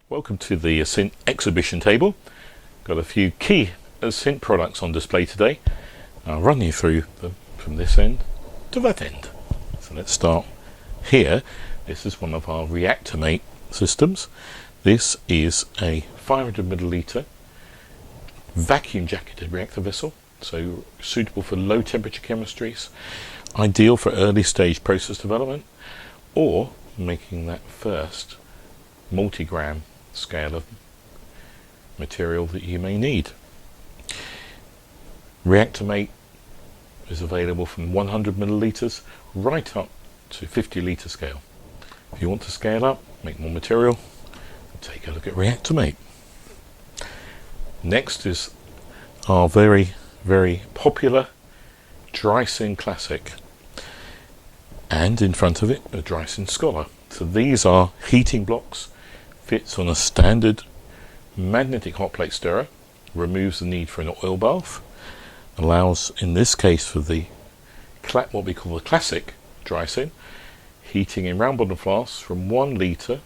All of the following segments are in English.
Welcome to the Asynt exhibition table. Got a few key Asynt products on display today. I'll run you through them from this end to that end. So let's start here. This is one of our Reactor Mate systems. This is a 500 milliliter vacuum jacketed reactor vessel, so suitable for low temperature chemistries, ideal for early stage process development or making that first multi-gram scale of material that you may need. Reactor Mate is available from 100 milliliters right up to 50 litre scale. If you want to scale up, make more material, take a look at Reactor Mate. Next is our very popular Asynt Classic, and in front of it a Asynt Scholar. So these are heating blocks, fits on a standard magnetic hot plate stirrer, removes the need for an oil bath, allows in this case for the what we call the classic Asynt, heating in round bottom flasks from 1 litre,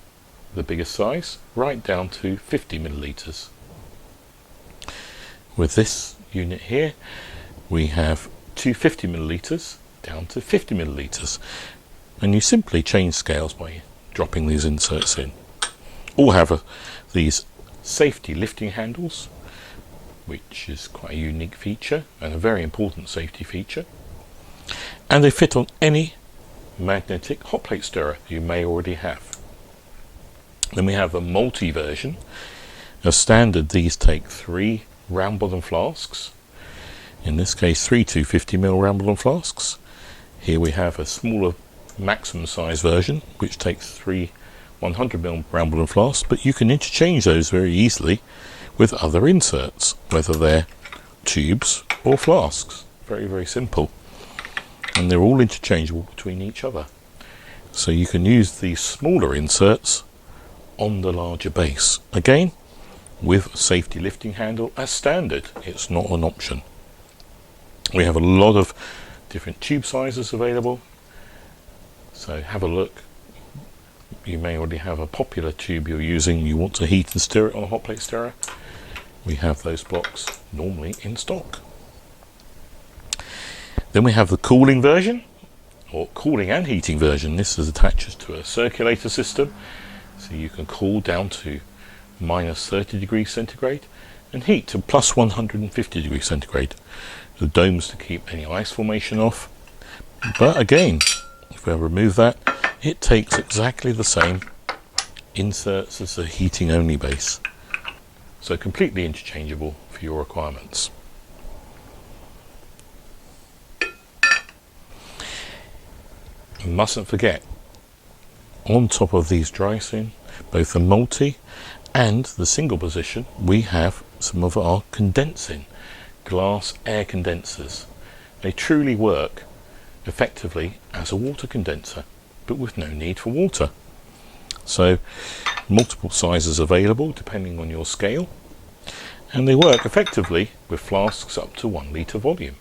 the biggest size, right down to 50 milliliters. With this unit here we have 250 milliliters down to 50 milliliters, and you simply change scales by dropping these inserts in. All have these safety lifting handles, which is quite a unique feature and a very important safety feature, and they fit on any magnetic hot plate stirrer you may already have. Then we have a multi version. As standard, these take 3 round bottom flasks, in this case 3 250 ml round bottom flasks. Here we have a smaller maximum size version which takes 3 100 ml round bottom flasks, but you can interchange those very easily with other inserts, whether they're tubes or flasks. Very simple, and they're all interchangeable between each other, so you can use these smaller inserts on the larger base, again with safety lifting handle as standard. It's not an option. We have a lot of different tube sizes available, so have a look. You may already have a popular tube you're using, you want to heat and stir it on a hot plate stirrer. We have those blocks normally in stock. Then we have the cooling version, or cooling and heating version. This is attached to a circulator system, so you can cool down to minus 30 degrees centigrade and heat to plus 150 degrees centigrade. The domes to keep any ice formation off, but again, if I remove that, it takes exactly the same inserts as the heating only base, so completely interchangeable for your requirements. You mustn't forget, on top of these Asynt, both the multi and the single position, we have some of our condensing glass air condensers. They truly work effectively as a water condenser, but with no need for water. So multiple sizes available depending on your scale, and they work effectively with flasks up to 1 litre volume.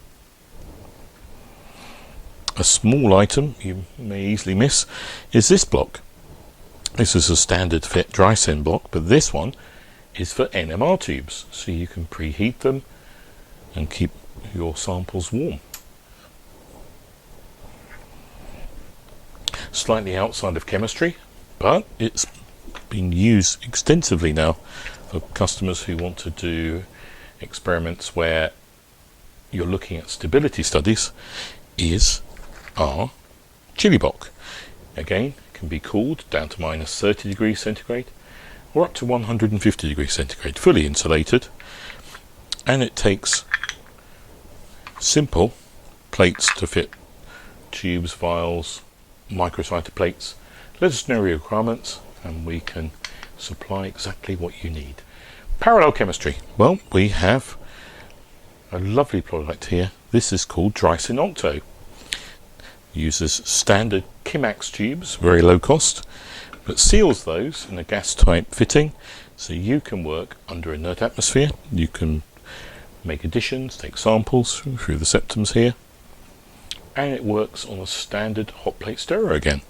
A small item you may easily miss is this block. This is a standard fit Asynt block, but this one is for NMR tubes, so you can preheat them and keep your samples warm. Slightly outside of chemistry, but it's been used extensively now for customers who want to do experiments where you're looking at stability studies, is our chili block. Again, can be cooled down to minus 30 degrees centigrade or up to 150 degrees centigrade, fully insulated, and it takes simple plates to fit tubes, vials, microcytor plates. Let us know your requirements and we can supply exactly what you need. Parallel chemistry. Well, we have a lovely product here. This is called Asynt Octo. Uses standard Chimax tubes, very low cost, but seals those in a gas type fitting, so you can work under inert atmosphere. You can make additions, take samples through the septums here, and it works on a standard hot plate stirrer again.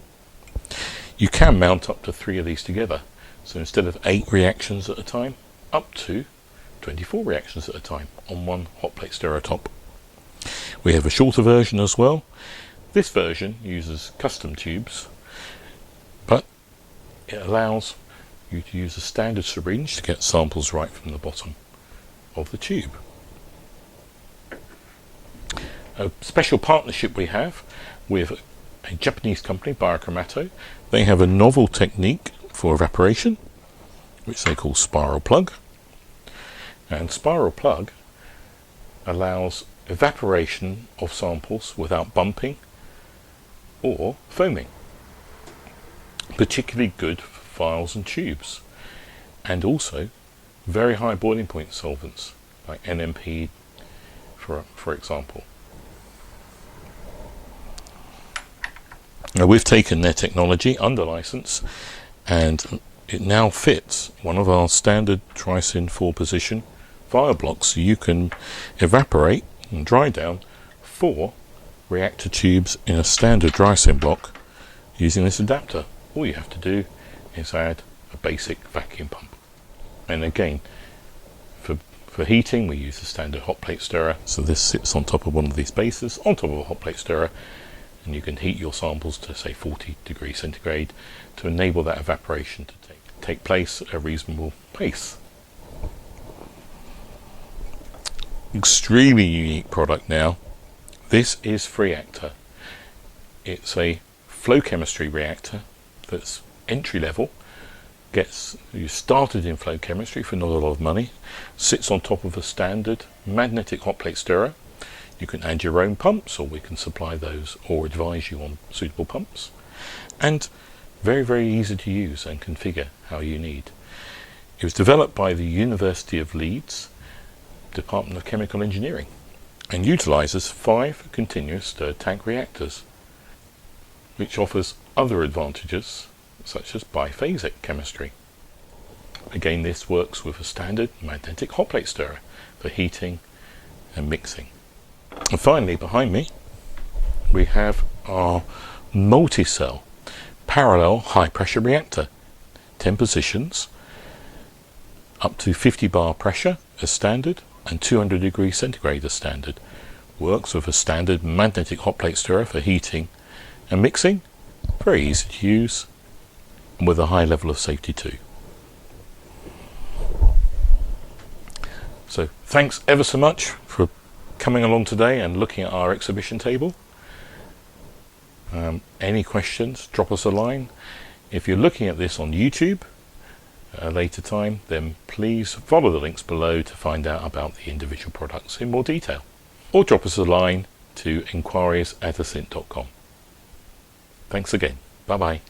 You can mount up to 3 of these together, So instead of 8 reactions at a time, up to 24 reactions at a time on one hot plate stirrer top. We have a shorter version as well. This version uses custom tubes, but it allows you to use a standard syringe to get samples right from the bottom of the tube. A special partnership we have with a Japanese company, Biochromato. They have a novel technique for evaporation, which they call spiral plug. And spiral plug allows evaporation of samples without bumping or foaming. Particularly good for vials and tubes, and also very high boiling point solvents like NMP for example. Now we've taken their technology under license, and it now fits one of our standard Trisyn 4 position vial blocks, so you can evaporate and dry down 4 reactor tubes in a standard Trisyn block using this adapter. All you have to do is add a basic vacuum pump. And again, for heating we use the standard hot plate stirrer, so this sits on top of one of these bases on top of a hot plate stirrer, and you can heat your samples to say 40 degrees centigrade to enable that evaporation to take place at a reasonable pace. Extremely unique product now. This is Freeactor. It's a flow chemistry reactor that's entry level, gets you started in flow chemistry for not a lot of money, sits on top of a standard magnetic hot plate stirrer. You can add your own pumps, or we can supply those or advise you on suitable pumps, and very, very easy to use and configure how you need. It was developed by the University of Leeds Department of Chemical Engineering and utilises 5 continuous stirred tank reactors, which offers other advantages such as biphasic chemistry. Again, this works with a standard magnetic hot plate stirrer for heating and mixing. And finally, behind me we have our multi-cell parallel high pressure reactor, 10 positions, up to 50 bar pressure as standard and 200 degrees centigrade as standard. Works with a standard magnetic hot plate stirrer for heating and mixing. Very easy to use and with a high level of safety too. So thanks ever so much for coming along today and looking at our exhibition table. Any questions, drop us a line. If you're looking at this on YouTube at a later time, then please follow the links below to find out about the individual products in more detail, or drop us a line to inquiries@asynt.com. Thanks again. Bye bye.